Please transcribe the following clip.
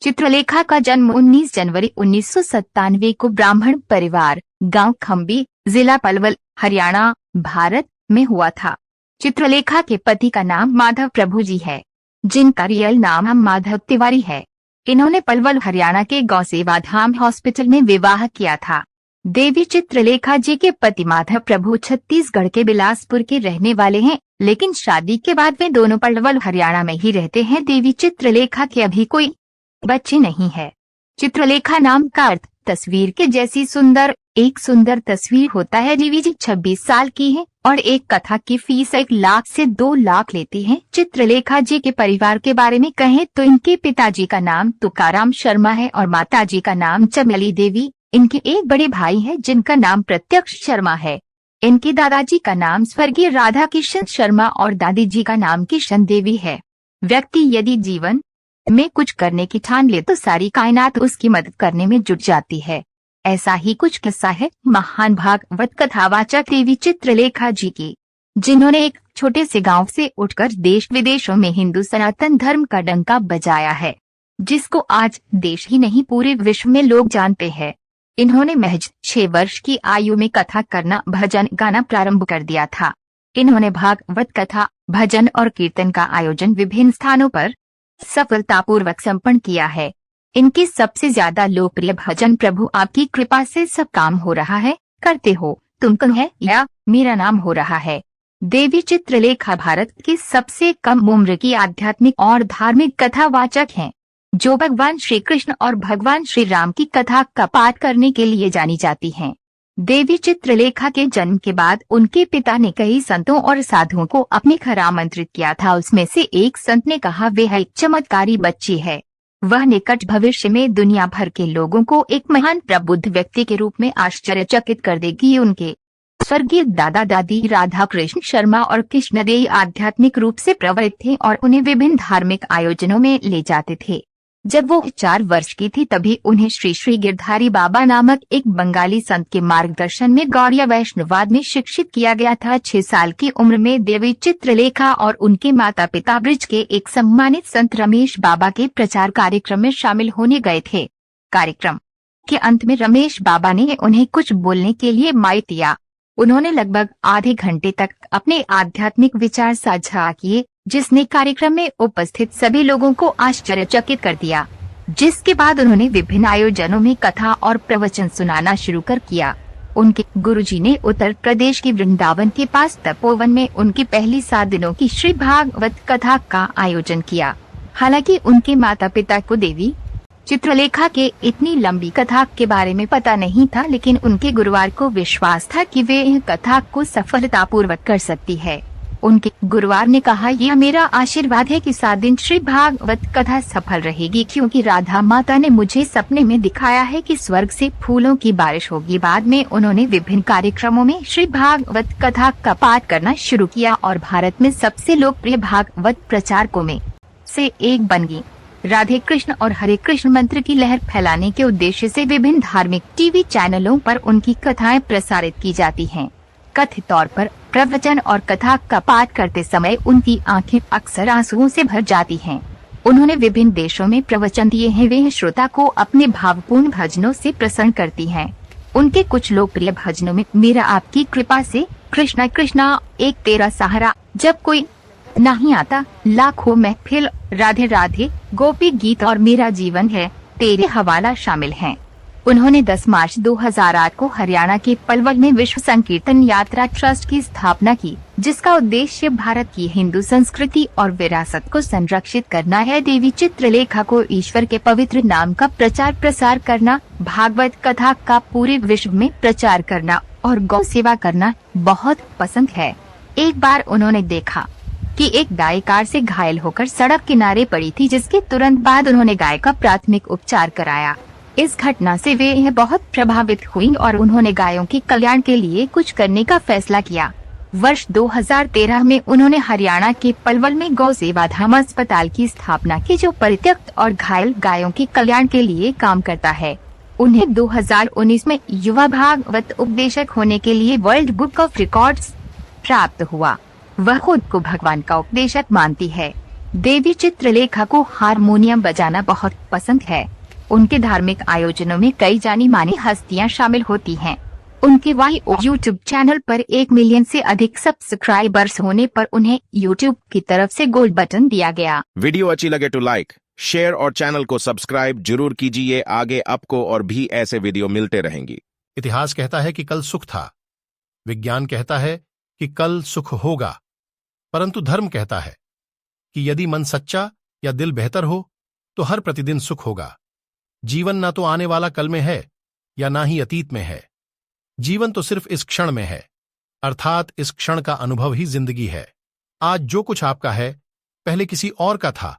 चित्रलेखा का जन्म 19 जनवरी 1997 को ब्राह्मण परिवार, गांव खम्बी, जिला पलवल, हरियाणा, भारत में हुआ था। चित्रलेखा के पति का नाम माधव प्रभु जी है, जिनका रियल नाम माधव तिवारी है। इन्होंने पलवल, हरियाणा के गौ सेवा धाम हॉस्पिटल में विवाह किया था। देवी चित्रलेखा जी के पति माधव प्रभु छत्तीसगढ़ के बिलासपुर के रहने वाले हैं, लेकिन शादी के बाद वे दोनों पलवल, हरियाणा में ही रहते हैं। देवी चित्रलेखा के अभी कोई बच्चे नहीं है। चित्रलेखा नाम का अर्थ तस्वीर के जैसी सुंदर। एक सुंदर तस्वीर होता है। देवी जी 26 साल की है और एक कथा की फीस 1 लाख से 2 लाख लेती है। चित्रलेखा जी के परिवार के बारे में कहें तो इनके पिताजी का नाम तुकाराम शर्मा है और माताजी का नाम चमेली देवी। इनके एक बड़े भाई है जिनका नाम प्रत्यक्ष शर्मा है। इनके दादाजी का नाम स्वर्गीय राधा किशन शर्मा और दादी जी का नाम किशन देवी है। व्यक्ति यदि जीवन में कुछ करने की ठान ले तो सारी कायनात उसकी मदद करने में जुट जाती है। ऐसा ही कुछ किस्सा है महान भागवत कथावाचक देवी चित्रलेखा जी की, जिन्होंने एक छोटे से गांव से उठकर देश विदेशों में हिंदू सनातन धर्म का डंका बजाया है, जिसको आज देश ही नहीं पूरे विश्व में लोग जानते हैं। इन्होंने महज 6 वर्ष की आयु में कथा करना, भजन गाना प्रारंभ कर दिया था। इन्होंने भागवत कथा, भजन और कीर्तन का आयोजन विभिन्न स्थानों पर सफलतापूर्वक संपन्न किया है। इनके सबसे ज्यादा लोकप्रिय भजन प्रभु आपकी कृपा से सब काम हो रहा है, करते हो तुम कौन है, या मेरा नाम हो रहा है। देवी चित्रलेखा भारत की सबसे कम उम्र की आध्यात्मिक और धार्मिक कथावाचक हैं, जो भगवान श्री कृष्ण और भगवान श्री राम की कथा का पाठ करने के लिए जानी जाती हैं। देवी चित्रलेखा के जन्म के बाद उनके पिता ने कई संतों और साधुओं को अपने घर आमंत्रित किया था। उसमें से एक संत ने कहा वह एक चमत्कारी बच्ची है, वह निकट भविष्य में दुनिया भर के लोगों को एक महान प्रबुद्ध व्यक्ति के रूप में आश्चर्यचकित कर देगी। उनके स्वर्गीय दादा दादी राधा कृष्ण शर्मा और कृष्णदेवी आध्यात्मिक रूप से प्रवृत्त थे और उन्हें विभिन्न धार्मिक आयोजनों में ले जाते थे। जब वो 4 वर्ष की थी तभी उन्हें श्री श्री गिरधारी बाबा नामक एक बंगाली संत के मार्गदर्शन में गौड़िया वैष्णववाद में शिक्षित किया गया था। 6 साल की उम्र में देवी चित्रलेखा और उनके माता पिता ब्रिज के एक सम्मानित संत रमेश बाबा के प्रचार कार्यक्रम में शामिल होने गए थे। कार्यक्रम के अंत में रमेश बाबा ने उन्हें कुछ बोलने के लिए माइक दिया। उन्होंने लगभग आधे घंटे तक अपने आध्यात्मिक विचार साझा किए, जिसने कार्यक्रम में उपस्थित सभी लोगों को आश्चर्यचकित कर दिया। जिसके बाद उन्होंने विभिन्न आयोजनों में कथा और प्रवचन सुनाना शुरू कर किया। उनके गुरुजी ने उत्तर प्रदेश के वृंदावन के पास तपोवन में उनकी पहली 7 दिनों की श्री भागवत कथा का आयोजन किया। हालांकि उनके माता पिता को देवी चित्रलेखा के इतनी लंबी कथा के बारे में पता नहीं था, लेकिन उनके गुरुवार को विश्वास था कि वे यह कथा को सफलतापूर्वक कर सकती है। उनके गुरुवार ने कहा, यह मेरा आशीर्वाद है कि 7 दिन श्री भागवत कथा सफल रहेगी, क्योंकि राधा माता ने मुझे सपने में दिखाया है कि स्वर्ग से फूलों की बारिश होगी। बाद में उन्होंने विभिन्न कार्यक्रमों में श्री भागवत कथा का पाठ करना शुरू किया और भारत में सबसे लोकप्रिय भागवत प्रचारकों में से एक बन गई। राधे कृष्ण और हरे कृष्ण मंत्र की लहर फैलाने के उद्देश्य से विभिन्न धार्मिक टीवी चैनलों पर उनकी कथाएं प्रसारित की जाती हैं। कथित तौर पर प्रवचन और कथा का पाठ करते समय उनकी आंखें अक्सर आंसुओं से भर जाती हैं। उन्होंने विभिन्न देशों में प्रवचन दिए हैं। वे श्रोता को अपने भावपूर्ण भजनों से प्रसन्न करती हैं। उनके कुछ लोकप्रिय भजनों में मेरा आपकी कृपा से, कृष्णा कृष्णा एक तेरा सहारा, जब कोई नहीं आता, लाखों महफिल, राधे राधे, गोपी गीत और मेरा जीवन है तेरे हवाला शामिल हैं। उन्होंने 10 मार्च 2008 को हरियाणा के पलवल में विश्व संकीर्तन यात्रा ट्रस्ट की स्थापना की, जिसका उद्देश्य भारत की हिंदू संस्कृति और विरासत को संरक्षित करना है। देवी चित्रलेखा को ईश्वर के पवित्र नाम का प्रचार प्रसार करना, भागवत कथा का पूरे विश्व में प्रचार करना और गौ सेवा करना बहुत पसंद है। एक बार उन्होंने देखा कि एक गाय कार से घायल होकर सड़क किनारे पड़ी थी, जिसके तुरंत बाद उन्होंने गाय का प्राथमिक उपचार कराया। इस घटना से वे यह बहुत प्रभावित हुई और उन्होंने गायों के कल्याण के लिए कुछ करने का फैसला किया। वर्ष 2013 में उन्होंने हरियाणा के पलवल में गौ सेवा धाम अस्पताल की स्थापना की, जो परित्यक्त और घायल गायों के कल्याण के लिए काम करता है। उन्हें 2019 में युवा भागवत उपदेशक होने के लिए वर्ल्ड बुक ऑफ रिकॉर्ड्स प्राप्त हुआ। वह खुद को भगवान का उपदेशक मानती है। देवी चित्रलेखा को हारमोनियम बजाना बहुत पसंद है। उनके धार्मिक आयोजनों में कई जानी मानी हस्तियां शामिल होती हैं। उनके वाईओ यूट्यूब चैनल पर 1 मिलियन से अधिक सब्सक्राइबर्स होने पर उन्हें यूट्यूब की तरफ से गोल्ड बटन दिया गया। वीडियो अच्छी लगे तो लाइक, शेयर और चैनल को सब्सक्राइब जरूर कीजिए। आगे आपको और भी ऐसे वीडियो मिलते रहेंगी। इतिहास कहता है कि कल सुख था, विज्ञान कहता है कि कल सुख होगा, परंतु धर्म कहता है कि यदि मन सच्चा या दिल बेहतर हो तो हर प्रतिदिन सुख होगा। जीवन ना तो आने वाला कल में है या ना ही अतीत में है, जीवन तो सिर्फ इस क्षण में है, अर्थात इस क्षण का अनुभव ही जिंदगी है। आज जो कुछ आपका है पहले किसी और का था,